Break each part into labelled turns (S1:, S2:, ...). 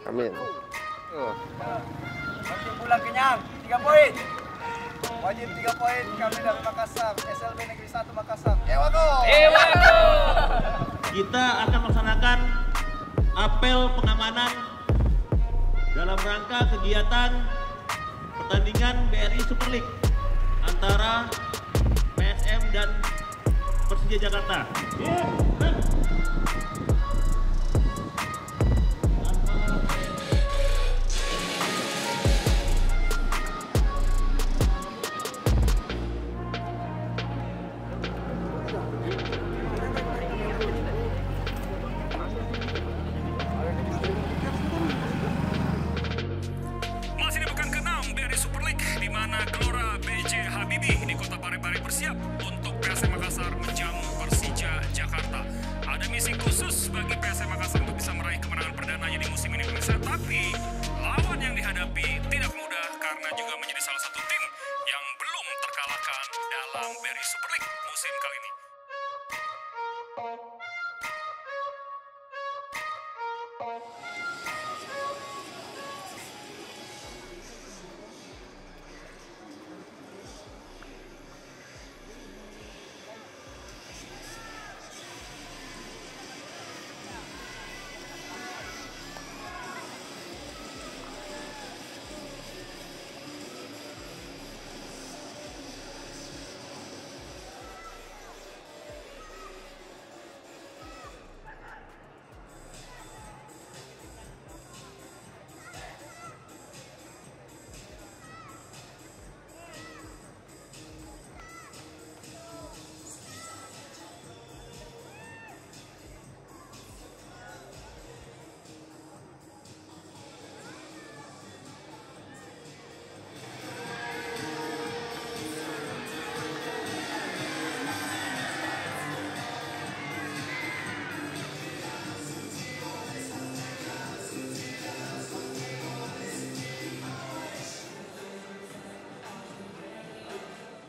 S1: Amin.
S2: Untuk pulang kenyang, 3 poin. Wajib 3 poin kami dari Makassar, SLB Negeri 1 Makassar. Ewako!
S3: Ewako!
S4: Kita akan melaksanakan apel pengamanan dalam rangka kegiatan pertandingan BRI Super League antara PSM dan Persija Jakarta.
S5: Masih di pekan ke-6 dari Super League, di mana Gelora BJ Habibie di Kota Parepare bersiap untuk PSM Makassar menjamu Persija Jakarta. Ada misi khusus bagi PSM Makassar untuk bisa meraih kemenangan perdananya di musim ini, tapi lawan yang dihadapi tidak mudah karena juga menjadi salah satu tim yang belum terkalahkan dalam BRI Super League musim kali ini.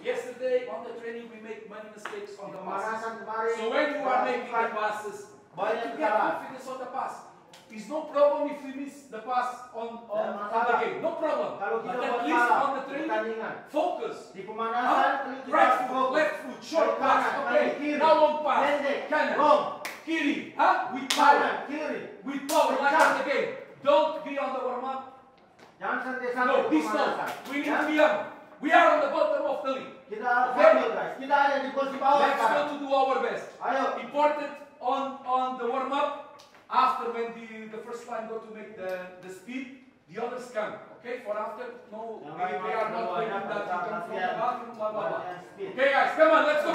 S6: Yesterday on the training we make many mistakes on the passes.
S2: Kemarin,
S6: So when you are making the passes,
S2: banyak
S6: to get
S2: kesalahan.
S6: confidence on the pass. It's no problem if we miss the pass on the game. No problem.
S2: Kalau
S6: But
S2: kita
S6: at
S2: buat
S6: least
S2: salah
S6: on the
S2: di
S6: training,
S2: pertandingan,
S6: focus.
S2: di pemanasan kita
S6: Right
S2: fokus.
S6: foot, left foot, short
S2: Baik
S6: pass.
S2: kanan,
S6: Okay.
S2: kiri,
S6: Now long pass.
S2: pendek,
S6: Kanan.
S2: long,
S6: Kiri. With
S2: kanan,
S6: power.
S2: kiri.
S6: With power like
S2: Kencang.
S6: on the game. Don't be on the warm up.
S2: Jangan santai-santai
S6: No,
S2: di
S6: this no.
S2: pemanasan.
S6: We need
S2: Ya?
S6: to be on. We are on the bottom of the league.
S2: Kita harus
S6: Okay.
S2: ambil guys. Kita ada di posisi bawah
S6: Let's go
S2: sekarang.
S6: to do our best.
S2: Ayo.
S6: Important on the warm up. After when the first line go to make the speed, the others come. Okay, for after no,
S2: Yang
S6: they
S2: lain
S6: are not
S2: masuk
S6: waiting
S2: banyak
S6: that you come from the
S2: latihan.
S6: bathroom, blah blah blah.
S2: Latihan speed.
S6: Okay guys, come on, let's go.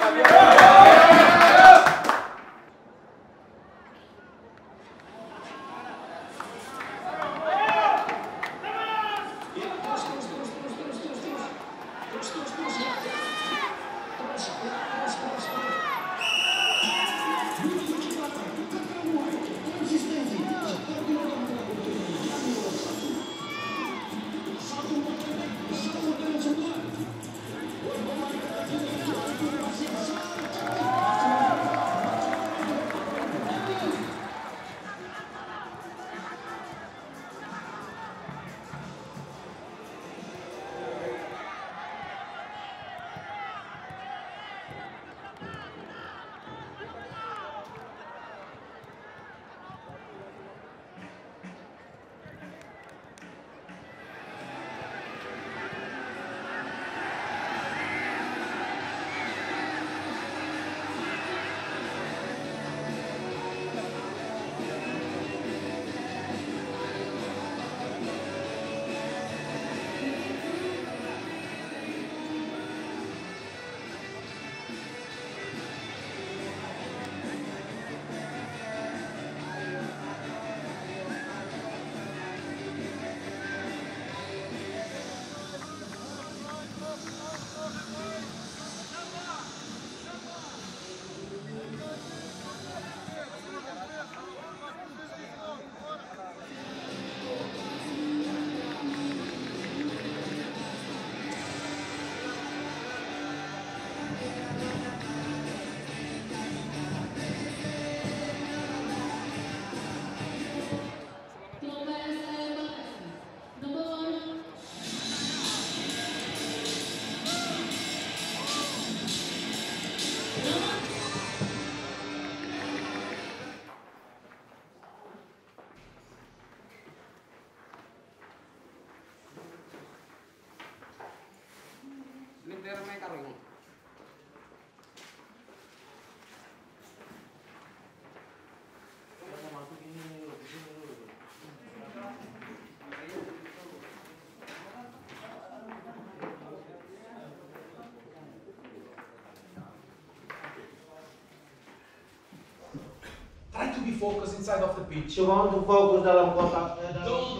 S1: sekarang ini.
S6: Try to be focused inside of the pitch.
S3: Coba untuk fokus dalam kotak.
S6: Don't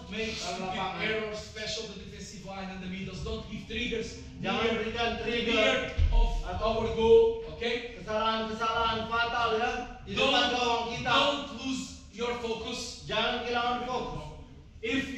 S6: make stupid errors, special the defensive line and the middles. Don't give triggers
S3: Jangan berikan trigger
S6: near of our goal. Okay?
S3: kesalahan fatal ya di depan gawang kita.
S6: Don't lose your focus.
S3: Jangan kehilangan fokus.
S6: If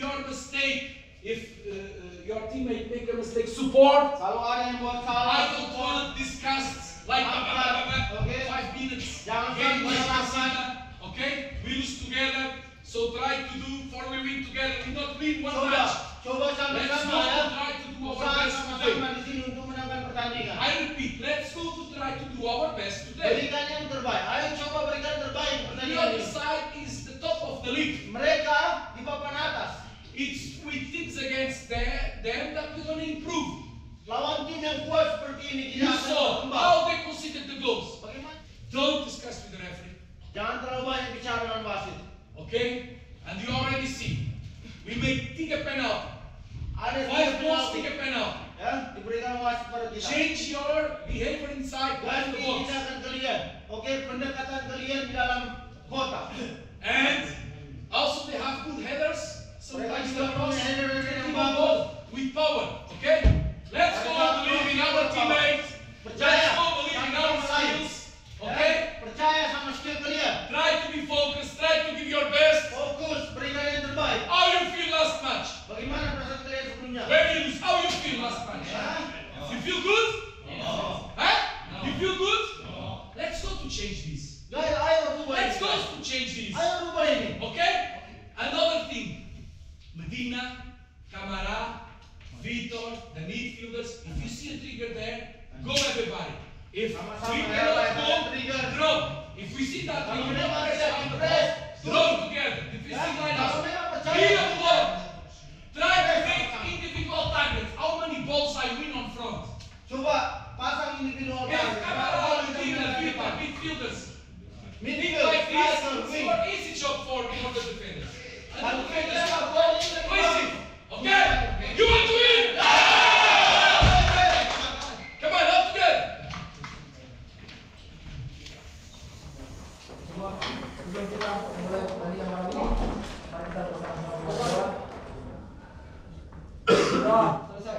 S6: your teammate make a mistake, support.
S3: Kalau ada yang buat salah,
S6: I don't want to discuss like
S3: okay.
S6: 5 minutes.
S3: Jangan
S6: Game
S3: sampai
S6: like
S3: salahkan.
S6: okay? We lose together, so try to do for we win together. We not win one match.
S3: Coba
S6: Let's
S3: sama-sama
S6: go
S3: ya.
S6: to try to do our
S3: Usaha
S6: best
S3: sama-sama
S6: today.
S3: di sini untuk menangkan pertandingan.
S6: I repeat, let's go to try to do our best today.
S3: Berikan yang terbaik. Ayo coba berikan terbaik
S6: The
S3: pertandingan
S6: other
S3: ini.
S6: side is the top of the league.
S3: Mereka di papan atas.
S6: It's with teams against them that we're going to improve.
S3: Lawan tim yang kuat seperti ini
S6: You
S3: tidak akan
S6: saw
S3: berkembang.
S6: how they conceded the goals.
S3: Bagaimana?
S6: Don't discuss with the referee.
S3: Jangan terlalu banyak bicara dengan wasit.
S6: Okay? And you already see. We make 3 penalty.
S3: Ada
S6: 5 goals,
S3: penalti
S6: 3 penalty.
S3: ya diberikan wasit pada kita.
S6: Change your behavior inside
S3: Dan
S6: the box.
S3: tindakan kalian. Oke, pendekatan kalian di dalam kotak.
S6: And also they have good headers. Sometimes the
S3: juga
S6: cross
S3: punya header-header yang
S6: keep on
S3: bagus.
S6: ball with power. Okay? Let's go believe in our teammates. Let's go believe in our skills. Okay?
S3: Percaya sama skill kalian.
S6: Try to be focused. Try to give your best.
S3: Fokus, berikan yang terbaik.
S6: How you feel last match?
S3: Bagaimana perasaan kalian sebelumnya?
S6: When you lose, how you feel last match? You feel good? Huh? You feel good? Let's go to change this.
S3: Guys, ayo rubah
S6: Let's
S3: ini.
S6: go to change this.
S3: Ayo rubah ini.
S6: Okay? Another thing. Medina, Camara, Vitor, the midfielders. If you see a trigger there, go everybody. If
S3: Sama-sama
S6: we
S3: ya,
S6: cannot
S3: ada
S6: go,
S3: trigger.
S6: drop. If we see that
S3: Kalau
S6: trigger,
S3: memang
S6: press
S3: tidak
S6: on the
S3: di-press,
S6: ball. Drop together. Defensive line
S3: Kalau
S6: up.
S3: memang
S6: Be
S3: percaya.
S6: on ball. Try to make individual targets. How many balls I win on front?
S3: Coba pasang individual
S6: If
S3: target.
S6: Camara,
S3: Kalau
S6: Medina,
S3: kita
S6: Vitor,
S3: depan.
S6: midfielders.
S3: Midfield,
S6: Like this,
S3: striker,
S6: it's
S3: wing.
S6: your easy job for the defenders. And
S3: Kalau
S6: the
S3: kita
S6: defenders
S3: dapat
S6: are
S3: bola ini dari
S6: easy.
S3: bawah.
S6: Okay? You want to win? Come on, up together.
S1: Sebelum kita mulai pertandingan malam ini, mari kita bersama-sama berdoa. Doa, selesai.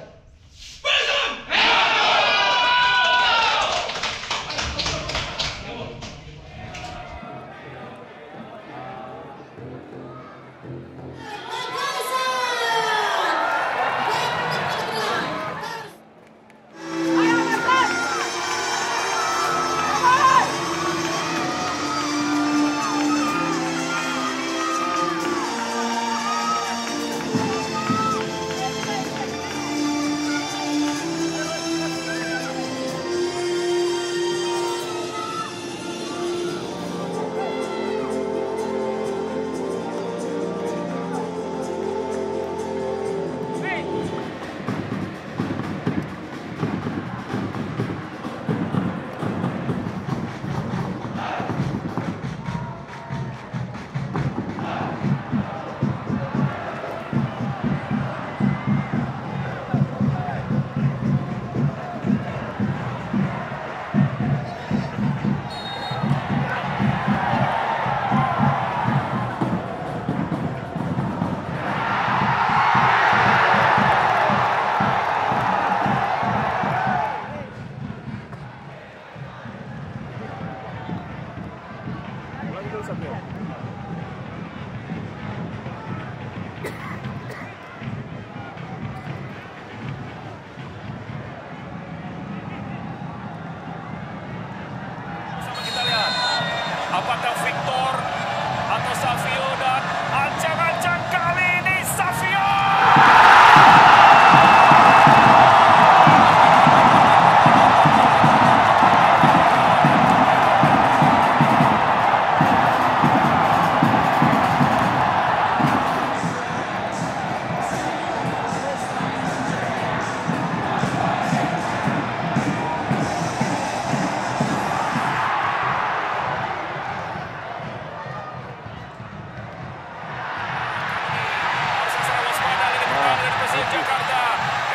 S5: Jakarta.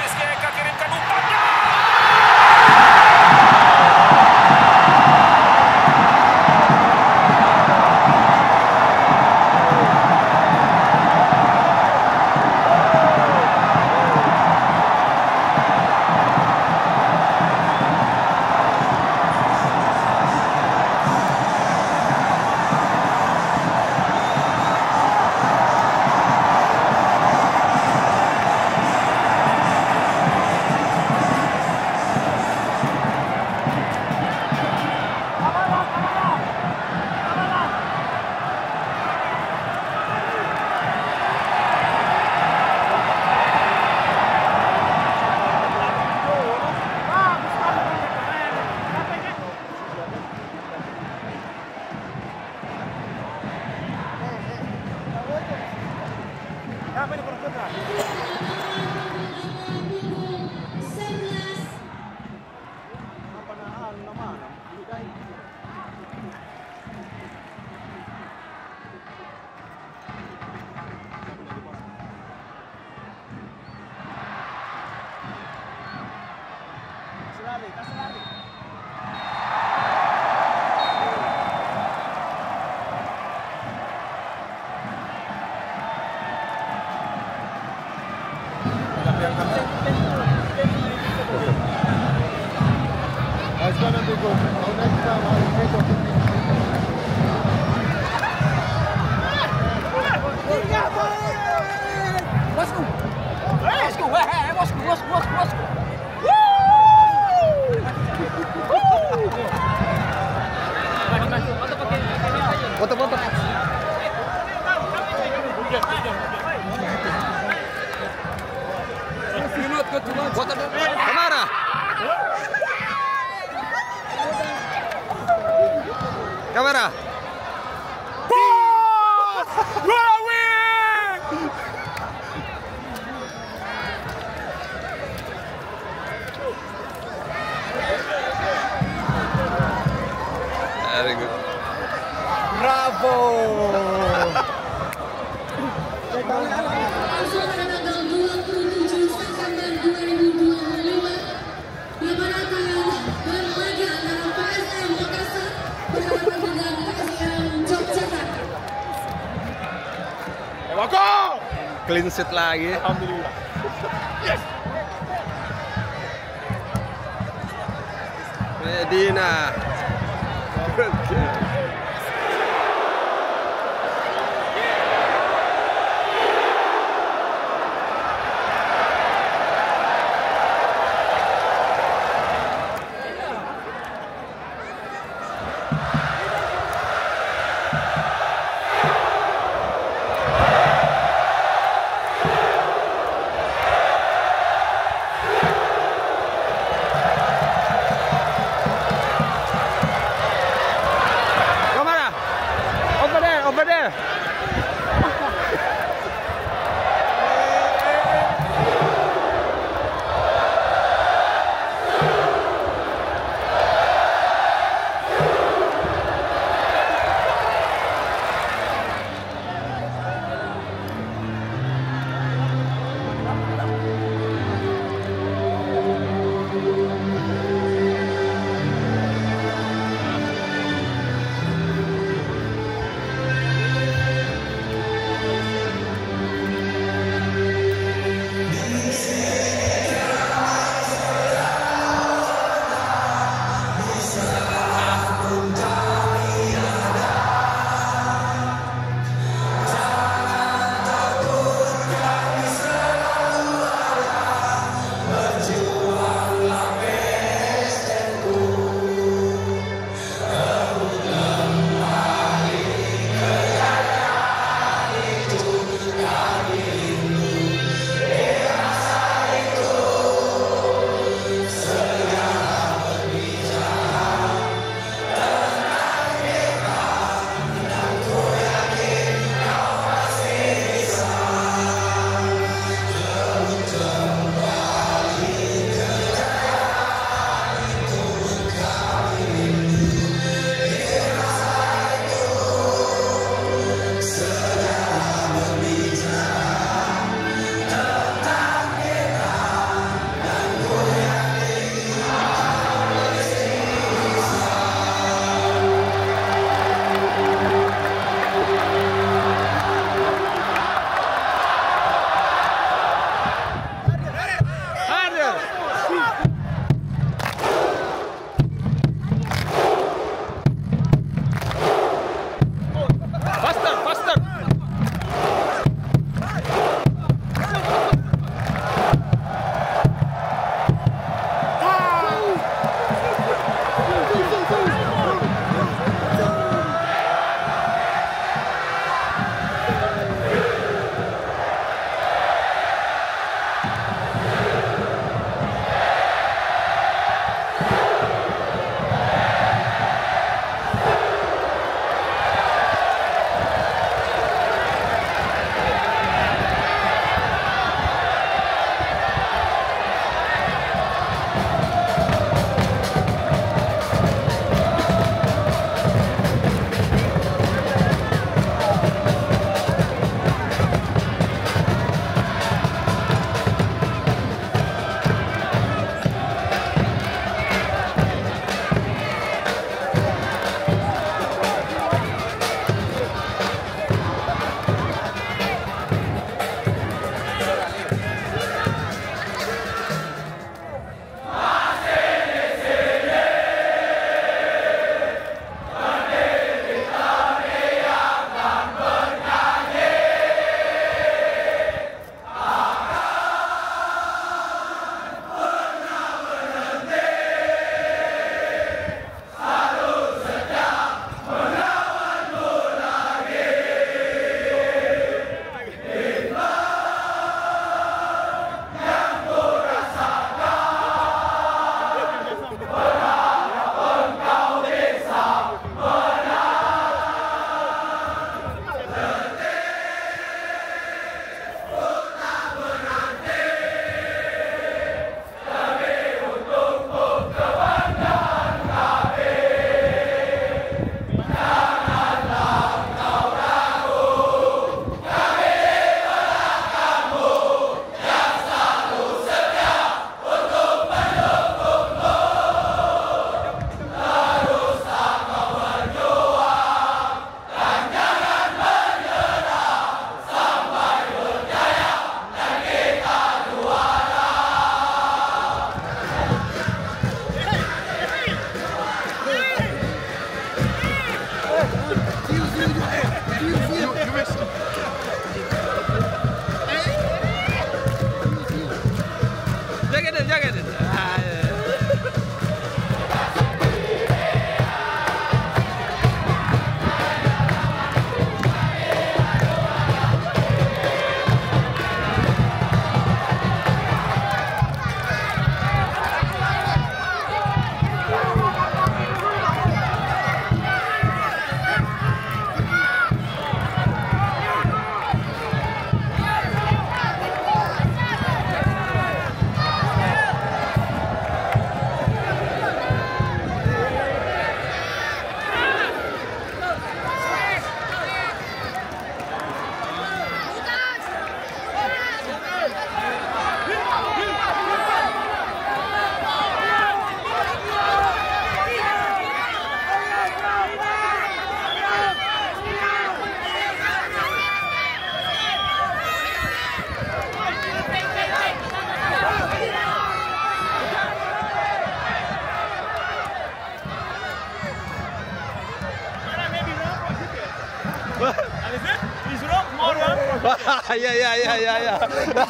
S5: SGK kirimkan umpannya.
S2: Foto-foto. Kemana? Kamera. Very good. Bravo.
S7: Langsung pada tanggal 27 September 2025 yang mana akan berlaga antara PSM Makassar berhadapan dengan PSM Yogyakarta.
S2: Ewako. Clean sheet lagi.
S3: Alhamdulillah. Yes.
S2: Medina. Yeah.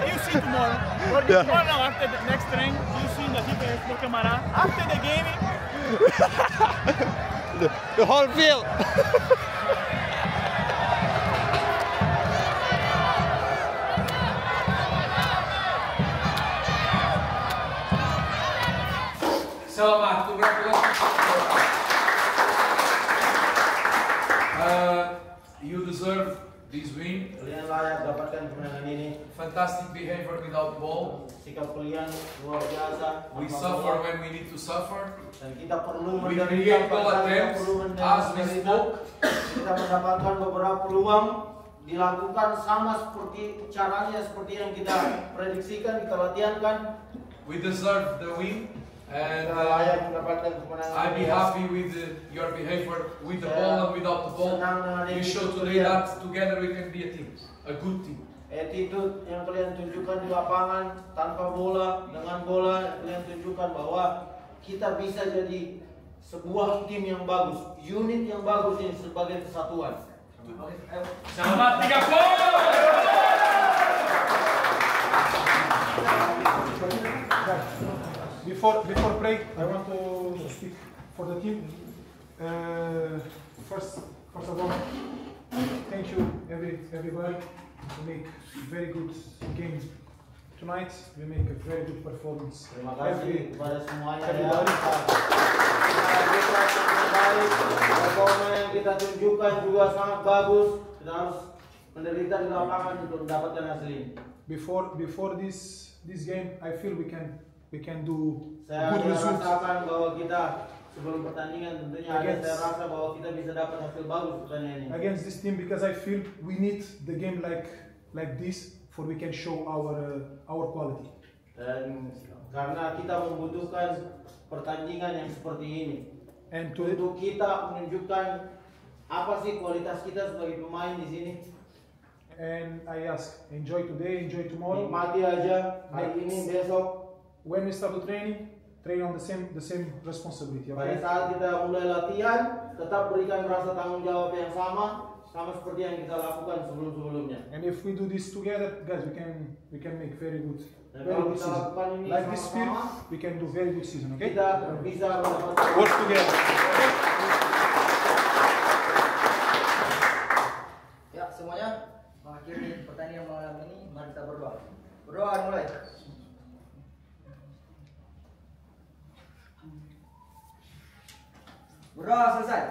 S8: You see tomorrow, or tomorrow after the next training, you see the people for camera. After the game,
S2: The whole field.
S6: Selamat, congratulations. You deserve this win.
S3: Kalian layak dapatkan kemenangan ini.
S6: Fantastic behavior without ball.
S3: Sikap kalian luar biasa.
S6: We suffer when we need to suffer.
S3: Dan kita perlu
S6: We
S3: menderita.
S6: create goal attempts as we spoke.
S3: Kita mendapatkan beberapa peluang, dilakukan sama seperti caranya seperti yang kita prediksikan, kita latihankan.
S6: We deserve the win. And
S3: Kita layak mendapatkan kemenangan.
S6: I'll be happy with your behavior with the ball and without the ball. You show today that together we can be a team, a good team.
S3: Attitude yang kalian tunjukkan di lapangan tanpa bola, dengan bola kalian tunjukkan bahwa kita bisa jadi sebuah tim yang bagus, unit yang bagus ini sebagai kesatuan.
S6: Selamat 3 poin.
S8: Before break, I want to speak for the team. First of all, thank you everybody. We make very good game tonight. We make a very good performance.
S3: Terima kasih kepada semuanya ya. Performa yang kita tunjukkan juga sangat bagus. Kita harus menderita di lapangan untuk mendapatkan hasil ini.
S8: Before this game, I feel we can do
S3: Saya
S8: good results.
S3: rasakan bahwa kita sebelum pertandingan tentunya saya rasa bahwa kita bisa dapat hasil bagus pertandingan ini.
S8: Against this team, because I feel we need the game like this for we can show our quality.
S3: Dan karena kita membutuhkan pertandingan yang seperti ini.
S8: And
S3: Untuk kita menunjukkan apa sih kualitas kita sebagai pemain di sini.
S8: And I ask, enjoy today, enjoy tomorrow.
S3: Nikmati aja hari ini, besok.
S8: When we start the train on the same responsibility.
S3: Pada
S8: Okay?
S3: saat kita mulai latihan, tetap berikan rasa tanggung jawab yang sama seperti yang kita lakukan sebelum-sebelumnya.
S8: And if we do this together, guys, we can make very good
S3: Dan kalau kita
S8: season.
S3: lakukan ini
S8: Like this spirit,
S3: sama-sama,
S8: we can do very good season. Okay?
S3: kita bisa mendapatkan
S8: Work together.
S1: Ya, semuanya mengakhiri pertandingan malam ini, mari kita berdoa. Berdoa mulai. Berdoa selesai.